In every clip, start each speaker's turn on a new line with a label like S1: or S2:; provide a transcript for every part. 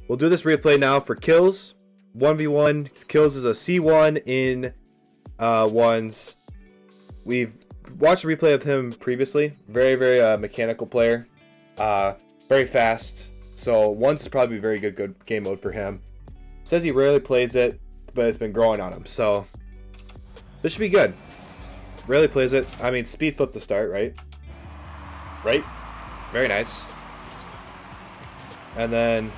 S1: We'll do this replay now for kills. 1v1. Kills is a C1 in ones. We've watched a replay of him previously. Very mechanical player. Very fast. So ones is probably very good game mode for him. Says he rarely plays it, but it's been growing on him. So this should be good. Rarely plays it. I mean, speed flip to start, right? Right? Very nice. And then,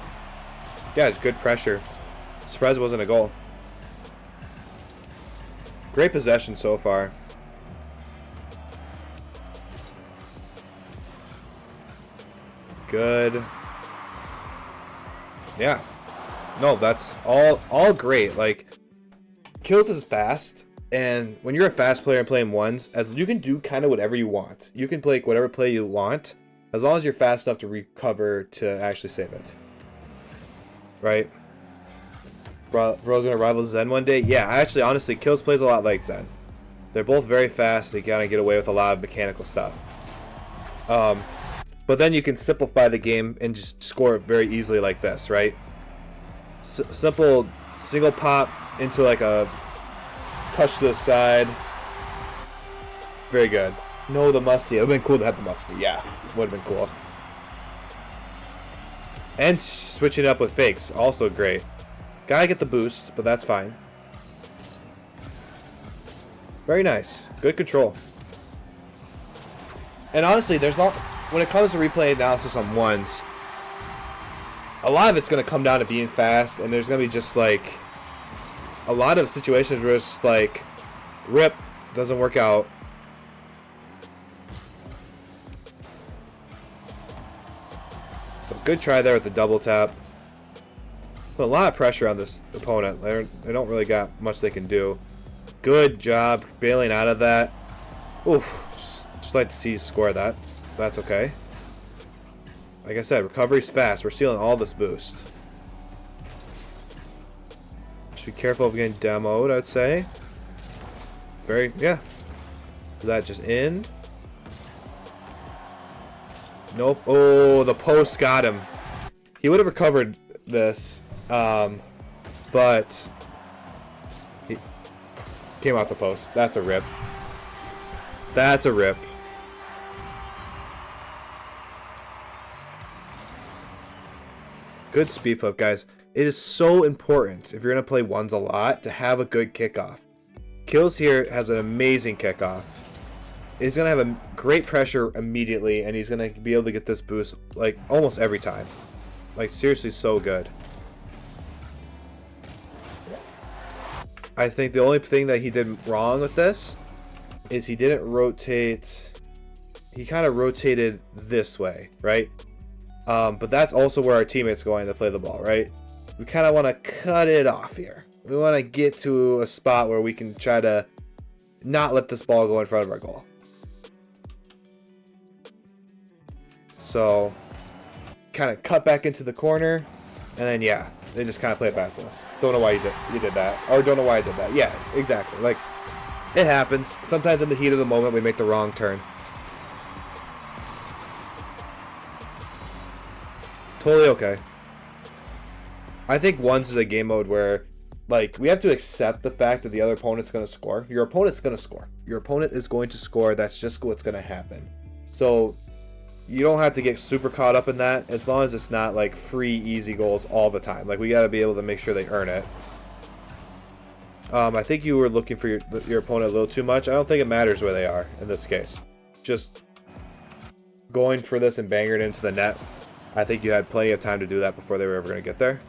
S1: yeah, it's good pressure. Surprised it wasn't a goal. Great possession so far. Good. Yeah. No, that's all great. Like, kills is fast, and when you're a fast player and playing ones, as you can do kind of whatever you want. You can play whatever play you want, as long as you're fast enough to recover to actually save it. Right? Bro's gonna rival Zen one day. Yeah, actually, honestly, kills plays a lot like Zen. They're both very fast. They kind of get away with a lot of mechanical stuff. But then you can simplify the game and just score it very easily like this, right? Simple single pop into like a touch to the side. Very good. No, the musty. It would have been cool to have the musty. Yeah, would have been cool. And switching up with fakes, also great. Gotta get the boost, but that's fine. Very nice. Good control. And honestly, there's not, when it comes to replay analysis on ones, a lot of it's going to come down to being fast, and there's going to be just like a lot of situations where it's like, rip, doesn't work out. So good try there with the double tap. Put a lot of pressure on this opponent. They don't really got much they can do. Good job bailing out of that. Oof. Just like to see you score that. That's okay. Like I said, recovery's fast. We're stealing all this boost. Just be careful of getting demoed, I'd say. Yeah. Did that just end? Nope. Oh, the post got him. He would have recovered this, but he came out the post. That's a rip. That's a rip. Good speed flip, guys. It is so important, if you're going to play ones a lot, to have a good kickoff. Kills here has an amazing kickoff. He's going to have a great pressure immediately, and he's going to be able to get this boost like almost every time. Like, seriously, so good. I think the only thing that he did wrong with this is he didn't rotate. He kind of rotated this way, right? But that's also where our teammate's going to play the ball, right? We kind of want to cut it off here. We want to get to a spot where we can try to not let this ball go in front of our goal. So, kind of cut back into the corner, and then yeah, they just kind of play it past us. Don't know why you did that, or don't know why I did that. Yeah, exactly. Like, it happens. Sometimes in the heat of the moment, we make the wrong turn. Totally okay. I think ones is a game mode where, like, we have to accept the fact that the other opponent's going to score. Your opponent's going to score. Your opponent is going to score. That's just what's going to happen. So you don't have to get super caught up in that, as long as it's not like free, easy goals all the time. Like, we got to be able to make sure they earn it. I think you were looking for your opponent a little too much. I don't think it matters where they are in this case. Just going for this and banging it into the net. I think you had plenty of time to do that before they were ever going to get there.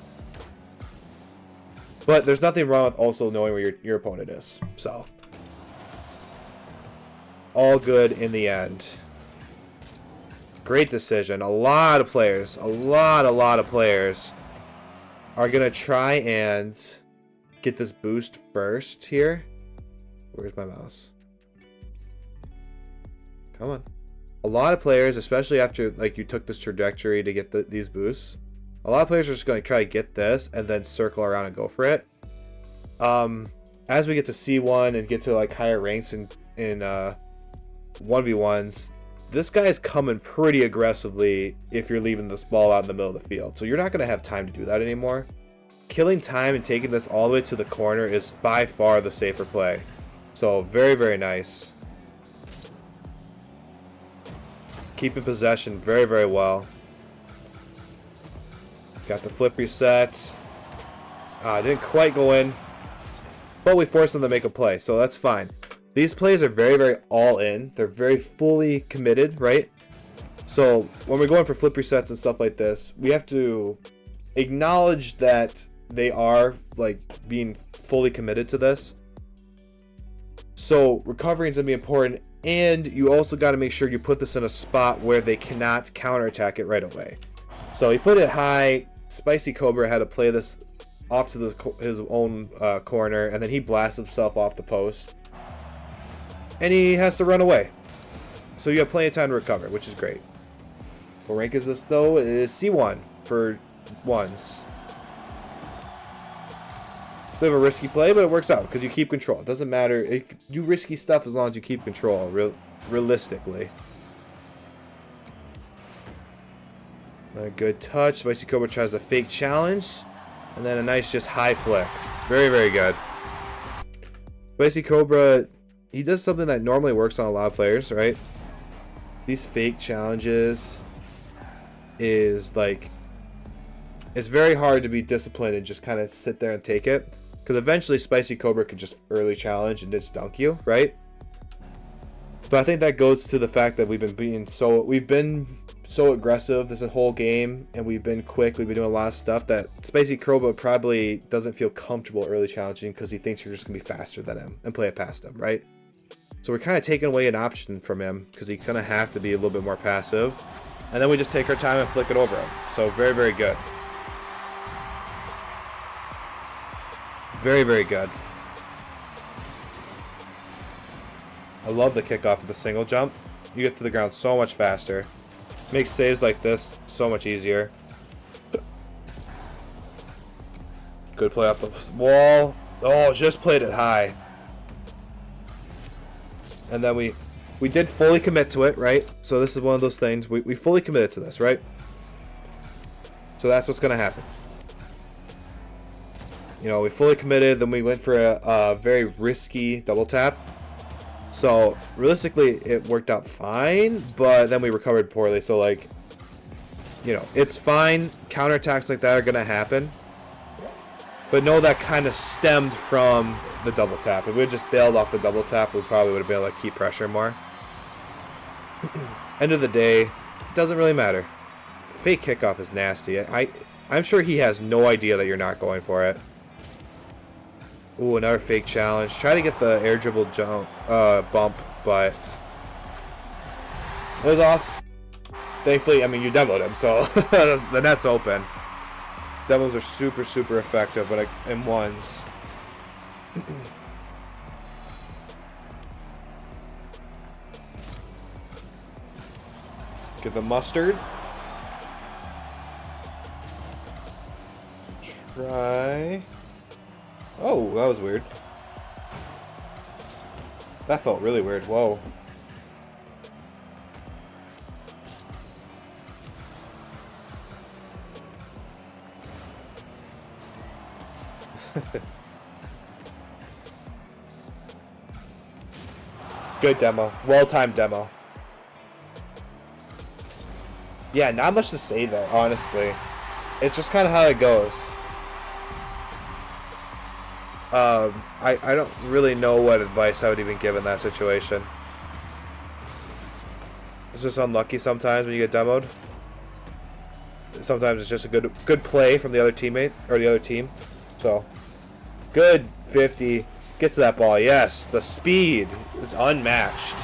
S1: But there's nothing wrong with also knowing where your opponent is. So, all good in the end. Great decision. A lot of players, a lot of players are going to try and get this boost first here. Where's my mouse? Come on. A lot of players, especially after like you took this trajectory to get these boosts, a lot of players are just going to try to get this and then circle around and go for it. As we get to C1 and get to like higher ranks in 1v1s, this guy is coming pretty aggressively if you're leaving this ball out in the middle of the field. So you're not going to have time to do that anymore. Killing time and taking this all the way to the corner is by far the safer play. So very, very nice. Keeping possession very, very well. Got the flip reset. Didn't quite go in, but we forced them to make a play, so that's fine. These plays are very, very all in. They're very fully committed, right? So when we're going for flip resets and stuff like this, we have to acknowledge that they are like being fully committed to this. So recovering is going to be important, and you also got to make sure you put this in a spot where they cannot counterattack it right away. So he put it high. Spicy Cobra had to play this off to his own corner, and then he blasts himself off the post. And he has to run away. So you have plenty of time to recover, which is great. What rank is this, though? It is C1 for ones. Bit of a risky play, but it works out because you keep control. It doesn't matter. You do risky stuff as long as you keep control, realistically. A good touch. Spicy Cobra tries a fake challenge. And then a nice just high flick. Very, very good. Spicy Cobra, he does something that normally works on a lot of players, right? These fake challenges is like, it's very hard to be disciplined and just kind of sit there and take it. Because eventually Spicy Cobra could just early challenge and just dunk you, right? But I think that goes to the fact that we've been so aggressive this whole game, and we've been quick, we've been doing a lot of stuff that Spicy Cobra probably doesn't feel comfortable early challenging because he thinks you're just going to be faster than him and play it past him, right? So we're kind of taking away an option from him because he's going to have to be a little bit more passive. And then we just take our time and flick it over him. So very, very good. Very, very good. I love the kickoff of the single jump. You get to the ground so much faster. Makes saves like this so much easier. Good play off the wall. Oh, just played it high. And then we did fully commit to it, right? So this is one of those things. We fully committed to this, right? So that's what's going to happen. You know, we fully committed, then we went for a very risky double tap. So realistically, it worked out fine, but then we recovered poorly. So like, you know, it's fine. Counterattacks like that are going to happen. But no, that kind of stemmed from the double tap. If we had just bailed off the double tap, we probably would have been able to keep pressure more. End of the day, it doesn't really matter. Fake kickoff is nasty. I'm sure he has no idea that you're not going for it. Ooh, another fake challenge. Try to get the air dribble jump bump, but it was off. Thankfully, I mean, you demoed him, so the net's open. Demos are super, super effective, but in ones. Get the mustard. Try. Oh, that was weird. That felt really weird. Whoa. Good demo. Well-timed demo. Yeah, not much to say there, honestly. It's just kind of how it goes. I don't really know what advice I would even give in that situation. It's just unlucky sometimes when you get demoed. Sometimes it's just a good play from the other teammate or the other team. So, good 50. Get to that ball. Yes, the speed is unmatched.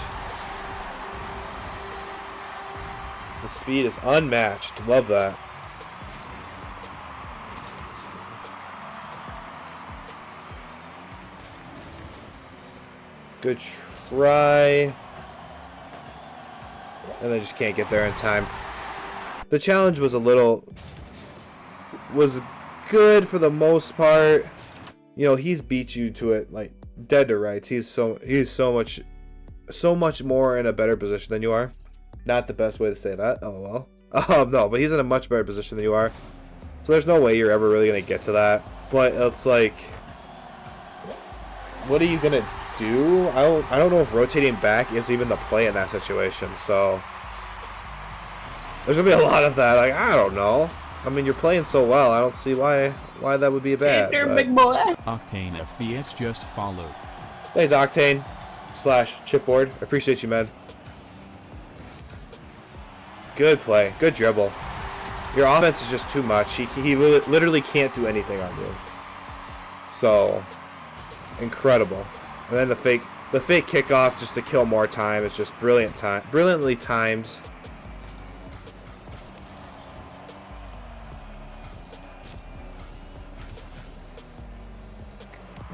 S1: The speed is unmatched. Love that. Good try. And I just can't get there in time. The challenge was was good for the most part. You know, he's beat you to it like dead to rights. He's so much more in a better position than you are. Not the best way to say that. Oh well. No, but he's in a much better position than you are. So there's no way you're ever really gonna get to that. But it's like, what are you gonna do? I don't know if rotating back is even the play in that situation. So there's gonna be a lot of that. Like, I don't know. I mean, you're playing so well. I don't see why that would be bad.
S2: Hey there,
S1: but...
S2: big boy.
S3: Octane FBX just followed.
S1: Thanks, Octane / Chipboard. I appreciate you, man. Good play. Good dribble. Your offense is just too much. He literally can't do anything on you. So, incredible. And then the fake kickoff just to kill more time. It's just brilliantly timed.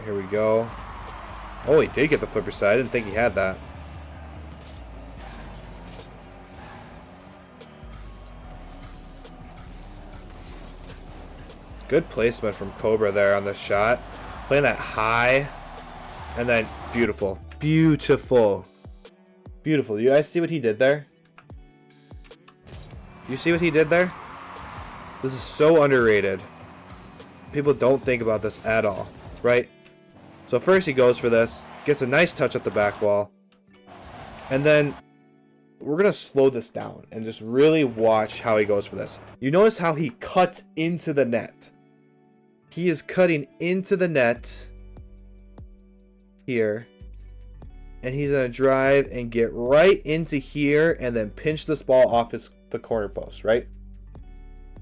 S1: Here we go. Oh, he did get the flipper side. I didn't think he had that. Good placement from Cobra there on the shot. Playing that high. And then beautiful. Beautiful. Beautiful. You guys see what he did there? You see what he did there? This is so underrated. People don't think about this at all, right? So first he goes for this. Gets a nice touch at the back wall. And then we're going to slow this down and just really watch how he goes for this. You notice how he cuts into the net. He is cutting into the net here. And he's going to drive and get right into here and then pinch this ball off the corner post, right?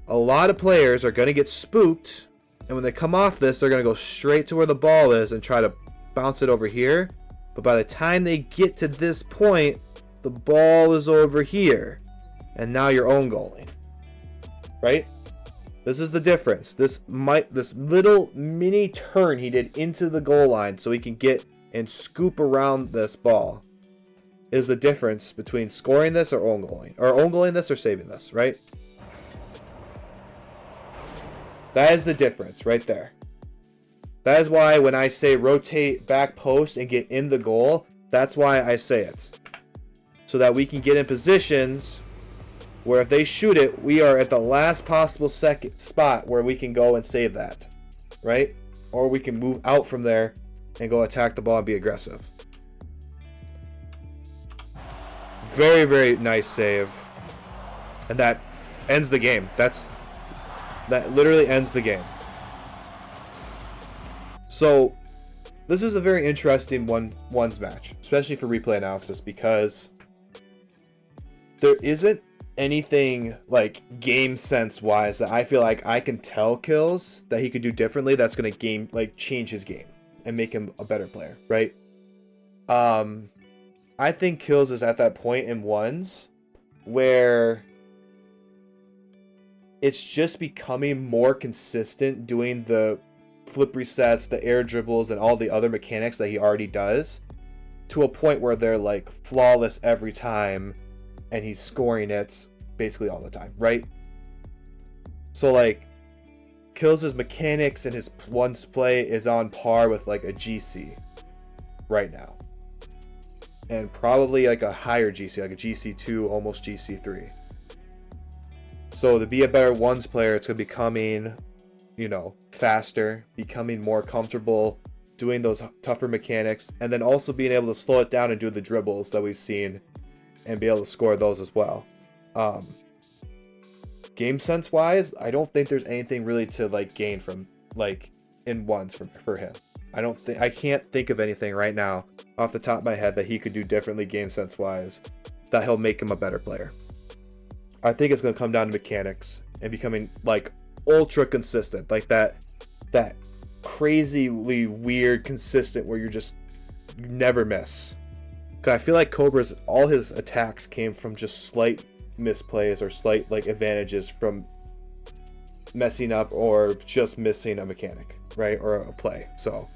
S1: A lot of players are going to get spooked. And when they come off this, they're going to go straight to where the ball is and try to bounce it over here. But by the time they get to this point, the ball is over here. And now you're own goaling. Right? This is the difference. This little mini turn he did into the goal line so he can get and scoop around this ball is the difference between scoring this or own goaling. Or own goaling this or saving this, right? That is the difference right there. That is why when I say rotate back post and get in the goal, that's why I say it. So that we can get in positions where if they shoot it, we are at the last possible spot where we can go and save that, right? Or we can move out from there and go attack the ball and be aggressive. Very, very nice save. And that ends the game. That literally ends the game. So this is a very interesting ones match, especially for replay analysis, because there isn't anything like game sense wise that I feel like I can tell Kills that he could do differently that's going to change his game and make him a better player, right? I think Kills is at that point in ones where it's just becoming more consistent doing the flip resets, the air dribbles, and all the other mechanics that he already does to a point where they're like flawless every time and he's scoring it basically all the time, right? So like Kills' mechanics and his ones play is on par with like a GC right now. And probably like a higher GC, like a GC2, almost GC3. So to be a better ones player, it's going to be becoming, faster, becoming more comfortable, doing those tougher mechanics, and then also being able to slow it down and do the dribbles that we've seen and be able to score those as well. Game sense wise, I don't think there's anything really to like gain from like in ones for him. I can't think of anything right now off the top of my head that he could do differently game sense wise that he'll make him a better player. I think it's going to come down to mechanics and becoming like ultra consistent, like that crazily weird consistent where you never miss. Cause I feel like Cobra's all his attacks came from just slight misplays or slight like advantages from messing up or just missing a mechanic, right, or a play. So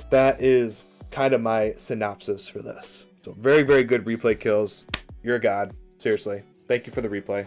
S1: that is kind of my synopsis for this. So very, very good replay Kills. You're a god. Seriously. Thank you for the replay.